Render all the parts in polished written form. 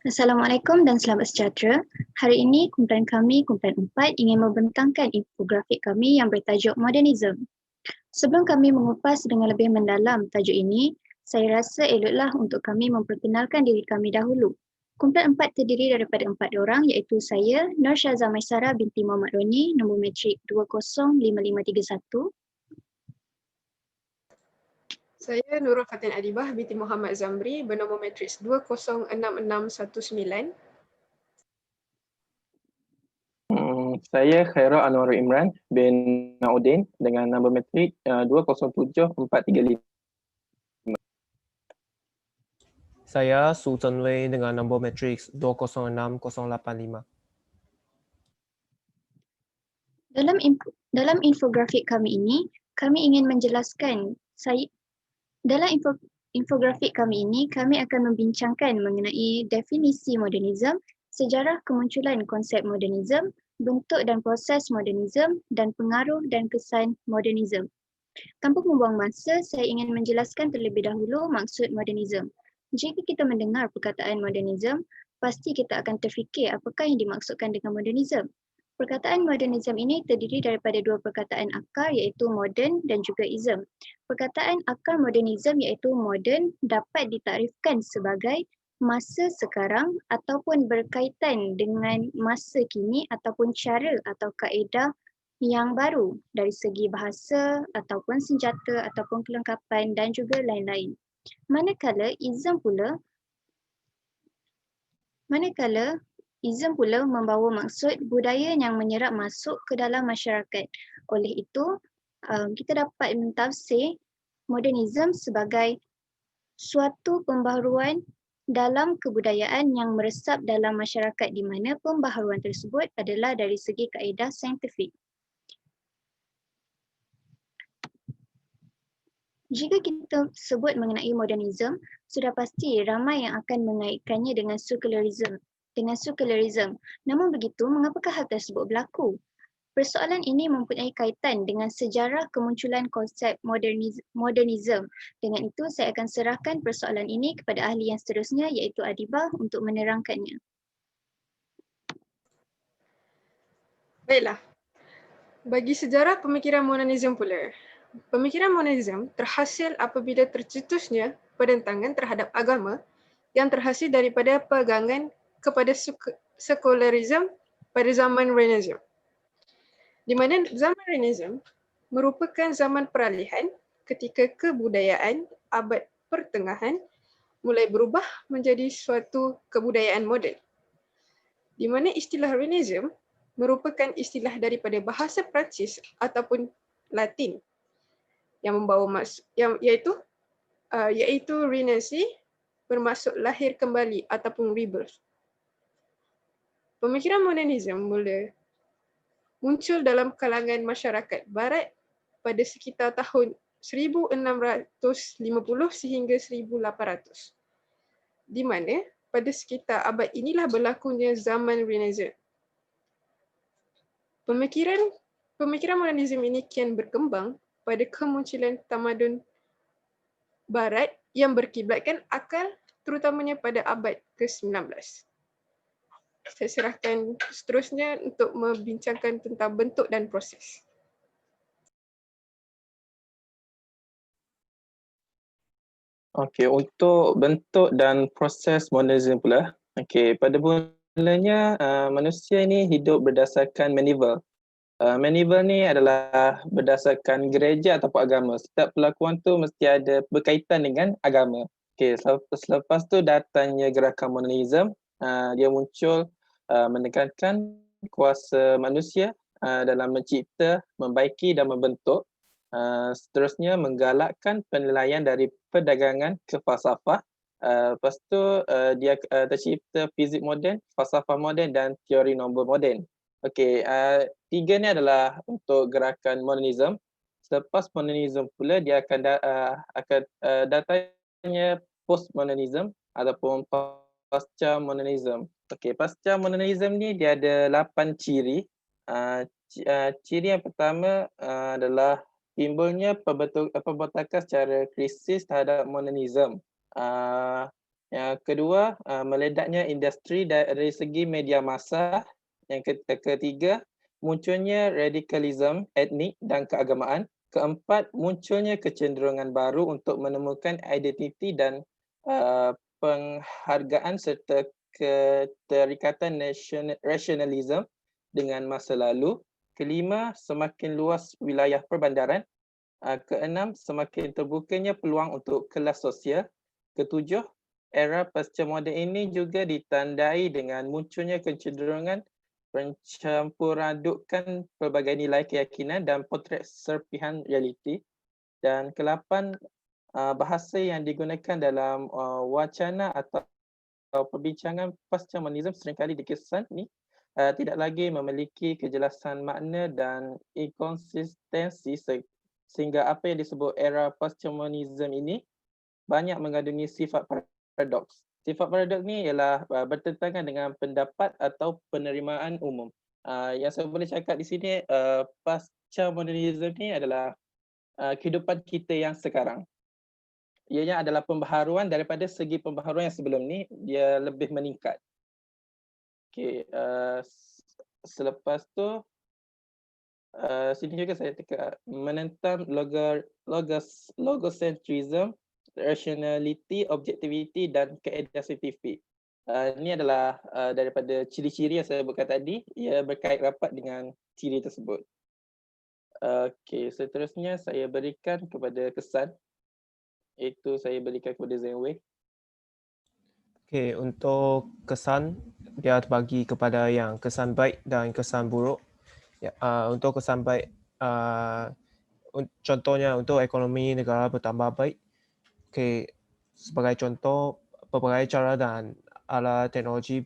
Assalamualaikum dan selamat sejahtera. Hari ini kumpulan kami, kumpulan 4, ingin membentangkan infografik kami yang bertajuk Modernism. Sebelum kami mengupas dengan lebih mendalam tajuk ini, saya rasa eloklah untuk kami memperkenalkan diri kami dahulu. Kumpulan 4 terdiri daripada 4 orang iaitu saya, Nur Syazah Maisara binti Muhammad Roni, nombor matrik 205531. Saya Nurul Fatin Adibah binti Muhammad Zamri bernombor matriks 206619. Saya Khairul Anwarul Imran bin Naudin dengan nombor matrik 207435. Saya Su Zhen Wei dengan nombor matriks 206085. Dalam infografik kami ini, kami ingin menjelaskan infografik kami ini, kami akan membincangkan mengenai definisi modernism, sejarah kemunculan konsep modernism, bentuk dan proses modernism, dan pengaruh dan kesan modernism. Tanpa membuang masa, saya ingin menjelaskan terlebih dahulu maksud modernism. Jika kita mendengar perkataan modernism, pasti kita akan terfikir apakah yang dimaksudkan dengan modernism. Perkataan modernism ini terdiri daripada dua perkataan akar iaitu modern dan juga ism. Perkataan akar modernism iaitu modern dapat ditarifkan sebagai masa sekarang ataupun berkaitan dengan masa kini ataupun cara atau kaedah yang baru dari segi bahasa ataupun senjata ataupun kelengkapan dan juga lain-lain. Manakala ism pula membawa maksud budaya yang menyerap masuk ke dalam masyarakat. Oleh itu, kita dapat mentafsir modernism sebagai suatu pembaharuan dalam kebudayaan yang meresap dalam masyarakat di mana pembaharuan tersebut adalah dari segi kaedah saintifik. Jika kita sebut mengenai modernism, sudah pasti ramai yang akan mengaitkannya dengan secularism. Namun begitu, mengapakah hal tersebut berlaku? Persoalan ini mempunyai kaitan dengan sejarah kemunculan konsep modernism. Dengan itu, saya akan serahkan persoalan ini kepada ahli yang seterusnya iaitu Adibah untuk menerangkannya. Baiklah, bagi sejarah pemikiran modernism pula. Pemikiran modernism terhasil apabila tercetusnya penentangan terhadap agama yang terhasil daripada pegangan kepada sekularisme pada zaman Renaissance. Di mana zaman Renaissance merupakan zaman peralihan ketika kebudayaan abad pertengahan mulai berubah menjadi suatu kebudayaan moden. Di mana istilah Renaissance merupakan istilah daripada bahasa Perancis ataupun Latin yang membawa iaitu Renaissance bermaksud lahir kembali ataupun rebirth. Pemikiran modernism mula muncul dalam kalangan masyarakat barat pada sekitar tahun 1650 sehingga 1800. Di mana pada sekitar abad inilah berlakunya zaman Renaissance. Pemikiran modernism ini kian berkembang pada kemunculan tamadun barat yang berkiblatkan akal terutamanya pada abad ke-19. Saya serahkan seterusnya untuk membincangkan tentang bentuk dan proses. Okey, untuk bentuk dan proses modernism pula. Okey, pada mulanya manusia ini hidup berdasarkan medieval. Medieval ni adalah berdasarkan gereja ataupun agama. Setiap perlakuan tu mesti ada berkaitan dengan agama. Okey, selepas tu datangnya gerakan modernism, dia muncul menekankan kuasa manusia dalam mencipta, membaiki dan membentuk. Seterusnya menggalakkan penilaian dari perdagangan ke falsafah. Lepas tu dia tercipta fizik moden, falsafah moden dan teori nombor moden. Okey, tiga ni adalah untuk gerakan modernism. Selepas modernism pula dia akan datangnya postmodernism ataupun pasca modernism. Okey, pasca modernism ni dia ada 8 ciri. Ciri yang pertama adalah timbulnya pembetakan secara krisis terhadap modernism. Yang kedua, meledaknya industri dari segi media massa. Yang ketiga, munculnya radikalisme etnik dan keagamaan. Keempat, munculnya kecenderungan baru untuk menemukan identiti dan penghargaan serta keterikatan rasionalisme dengan masa lalu. Kelima, semakin luas wilayah perbandaran. Keenam, semakin terbukanya peluang untuk kelas sosial. Ketujuh, era pasca moden ini juga ditandai dengan munculnya kecenderungan pencampuradukkan pelbagai nilai keyakinan dan potret serpihan realiti. Dan kelapan, bahasa yang digunakan dalam wacana atau perbincangan pasca modernisme seringkali dikesan ni tidak lagi memiliki kejelasan makna dan inkonsistensi sehingga apa yang disebut era pasca modernisme ini banyak mengandungi sifat paradoks. Sifat paradoks ni ialah bertentangan dengan pendapat atau penerimaan umum. Yang saya boleh cakap di sini, pasca modernisme ni adalah kehidupan kita yang sekarang. Ianya adalah pembaharuan daripada segi pembaharuan yang sebelum ni, dia lebih meningkat. Okey, selepas tu sini juga saya tekan menentang logocentrism, rationality, objectivity dan kaedah saintifik. Ini adalah daripada ciri-ciri yang saya sebutkan tadi, ia berkait rapat dengan ciri tersebut. Okey, seterusnya saya berikan kepada kesan. Itu saya berikan kepada Zenwei. Okey, untuk kesan, dia terbagi kepada yang kesan baik dan kesan buruk. Ya, untuk kesan baik, contohnya untuk ekonomi negara bertambah baik. Okey, sebagai contoh, pelbagai cara dan alat teknologi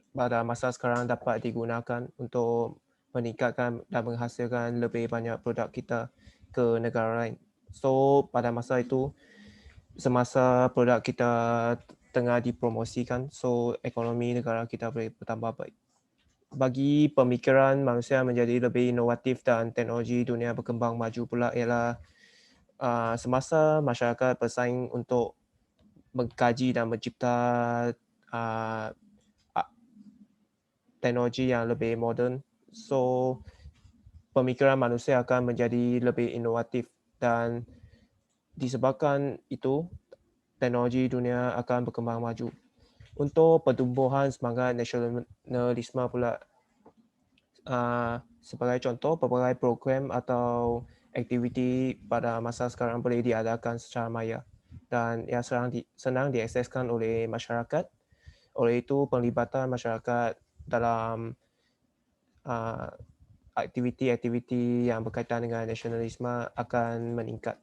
pada masa sekarang dapat digunakan untuk meningkatkan dan menghasilkan lebih banyak produk kita ke negara lain. So, pada masa itu, semasa produk kita tengah dipromosikan, so ekonomi negara kita boleh bertambah baik. Bagi pemikiran manusia menjadi lebih inovatif dan teknologi dunia berkembang maju pula ialah semasa masyarakat bersaing untuk mengkaji dan mencipta teknologi yang lebih moden, so pemikiran manusia akan menjadi lebih inovatif dan disebabkan itu teknologi dunia akan berkembang maju. Untuk pertumbuhan semangat nasionalisme pula, sebagai contoh, pelbagai program atau aktiviti pada masa sekarang boleh diadakan secara maya dan ia senang diakseskan oleh masyarakat. Oleh itu, penglibatan masyarakat dalam aktiviti-aktiviti yang berkaitan dengan nasionalisme akan meningkat.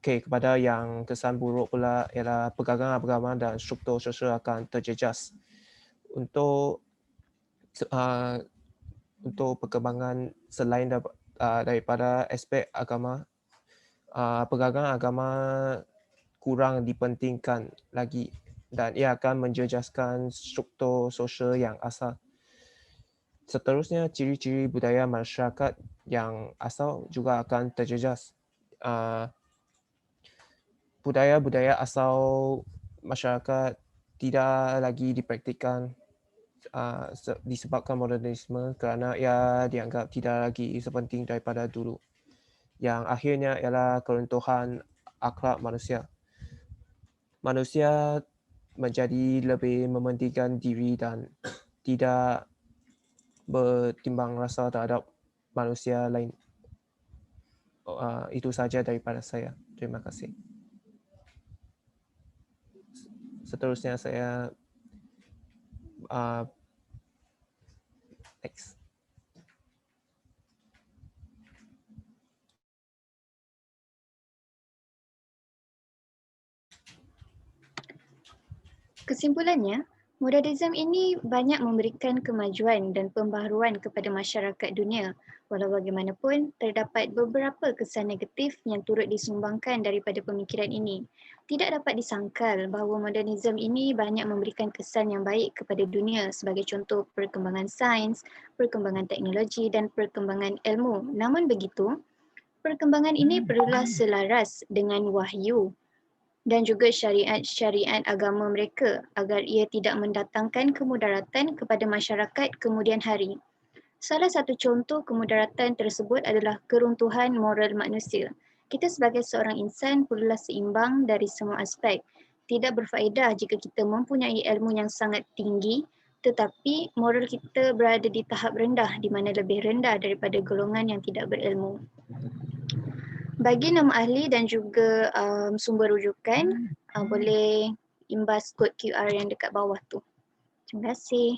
Okey, kepada yang kesan buruk pula ialah pergerakan agama dan struktur sosial akan terjejas. Untuk perkembangan selain daripada aspek agama, pergerakan agama kurang dipentingkan lagi dan ia akan menjejaskan struktur sosial yang asal. Seterusnya, ciri-ciri budaya masyarakat yang asal juga akan terjejas. Budaya-budaya asal masyarakat tidak lagi dipraktikkan disebabkan modernisme kerana ia dianggap tidak lagi sepenting daripada dulu. Yang akhirnya ialah keruntuhan akhlak manusia. Manusia menjadi lebih mementingkan diri dan tidak bertimbang rasa terhadap manusia lain. Itu saja daripada saya. Terima kasih. Seterusnya saya next. Kesimpulannya, modernisme ini banyak memberikan kemajuan dan pembaharuan kepada masyarakat dunia. Walau bagaimanapun, terdapat beberapa kesan negatif yang turut disumbangkan daripada pemikiran ini. Tidak dapat disangkal bahawa modernisme ini banyak memberikan kesan yang baik kepada dunia sebagai contoh perkembangan sains, perkembangan teknologi dan perkembangan ilmu. Namun begitu, perkembangan ini perlulah selaras dengan wahyu dan juga syariat-syariat agama mereka agar ia tidak mendatangkan kemudaratan kepada masyarakat kemudian hari. Salah satu contoh kemudaratan tersebut adalah keruntuhan moral manusia. Kita sebagai seorang insan perlulah seimbang dari semua aspek. Tidak berfaedah jika kita mempunyai ilmu yang sangat tinggi tetapi moral kita berada di tahap rendah di mana lebih rendah daripada golongan yang tidak berilmu. Bagi nama ahli dan juga sumber rujukan, boleh imbas kod QR yang dekat bawah tu. Terima kasih.